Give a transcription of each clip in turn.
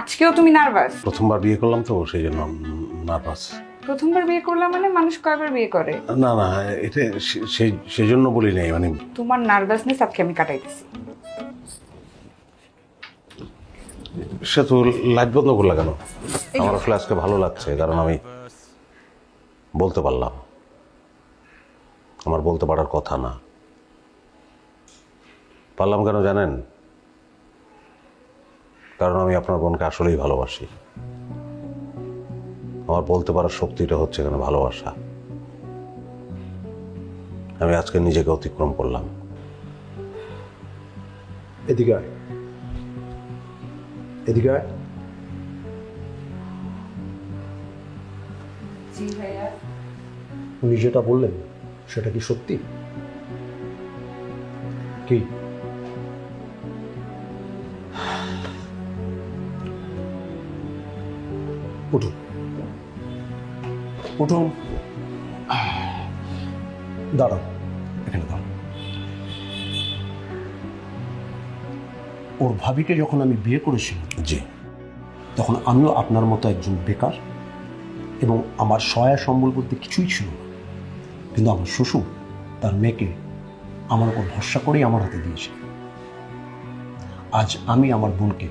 আজকেও তুমি নার্ভাস? প্রথমবার বিয়ে করলাম তো সেই জন্য নার্ভাস। প্রথমবার বিয়ে করলাম মানে মানুষ কয়বার বিয়ে করে? না না, এটা সেই জন্য বলি নাই, মানে তোমার নার্ভাসনেস আজকে আমি কাটাইতেছি। সে তো লাইট বন্ধ করলা কেন? আমার আসলে আজকে ভালো লাগছে, কারণ আমি বলতে পারলাম। আমার বলতে পারার কথা না। পারলাম কেন জানেন? কারণ আমি আপনার বোনকে আসলেই ভালোবাসি। আমার বলতে পারার শক্তিটা হচ্ছে কেন ভালোবাসা। আমি আজকে নিজেকে অতিক্রম করলাম। এদিকে আয়, এদিকে আয়। জি ভাইয়া। উনি যেটা বললেন সেটা কি সত্যি? কি? উঠুন, উঠুন, দাঁড়াও, এখানে দাঁড়াও। ওর ভাবিকে যখন আমি বিয়ে করেছিলাম, জি, তখন আমিও আপনার মতো একজন বেকার এবং আমার সহায় সম্বল বলতে কিছুই ছিল না। কিন্তু আমার শ্বশুর তার মেয়েকে আমার উপর ভরসা করেই আমার হাতে দিয়েছে। আজ আমি আমার বোনকে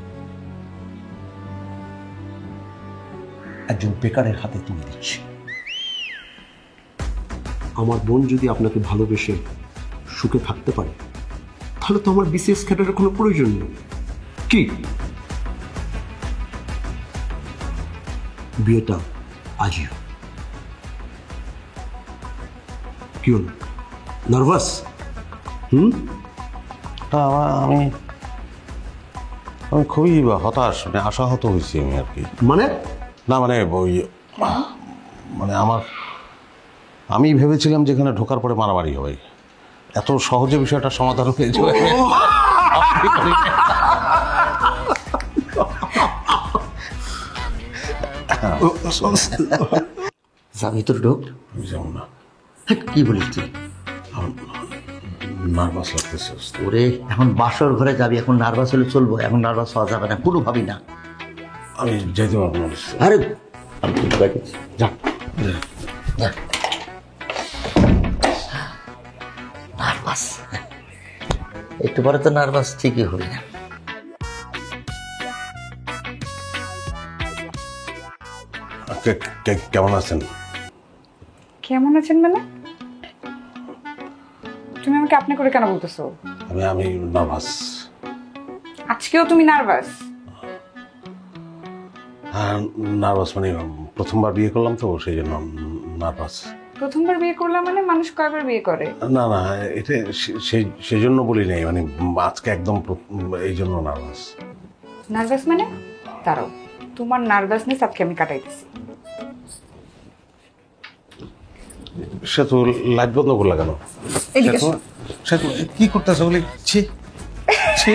একজন বেকারের হাতে তুলে দিচ্ছি। আমার বোন যদি আপনাকে ভালোবেসে সুখে থাকতে পারে, তাহলে তো আমার বিসিএস ক্যাডারের কোনো প্রয়োজন নেই। কি বিয়েটা আজই হোক। কি হল, নার্ভাস? আমি আমি খুবই হতাশ, মানে আশাহত হয়েছি আমি আর কি। মানে না মানে ওই আমি ভেবেছিলাম যে এখানে ঢোকার পরে মারামারি হবে, এত সহজে বিষয়টা সমাধান হয়ে যাবে। যা ভিতরে ঢোক। আমি যাবো না, কি বলিস তুই? নার্ভাস লাগতেছে। ওরে, এখন বাসর ঘরে যাবি, এখন নার্ভাস হলে চলবো? এখন নার্ভাস হওয়া যাবে না, কোনো ভাবি না। আমি যেতে পারবো না। আরে আমি ঠিক রাখছি, যা যা। নার্ভাস, একটু পরে তো নার্ভাস ঠিকই হবে না। কেমন আছেন? কেমন আছেন মানে? তুমি আমাকে আপনি করে কেন বলতেছো? আমি নার্ভাস। আজকেও তুমি নার্ভাস? হ্যাঁ নার্ভাস, মানে প্রথমবার বিয়ে করলাম তো সেই জন্য নার্ভাস। প্রথমবার বিয়ে করলাম মানে মানুষ কয়বার বিয়ে করে? না না, এটা সেই জন্য বলি নাই, মানে আজকে একদম এই জন্য নার্ভাস। নার্ভাস মানে? দাঁড়াও, তোমার নার্ভাসনেস আজকে আমি কাটাইতেছি। সে তো লাইট বন্ধ করলা কেন? এদিকে এসো। সে তো কি করতেছে বলে? ছি ছি।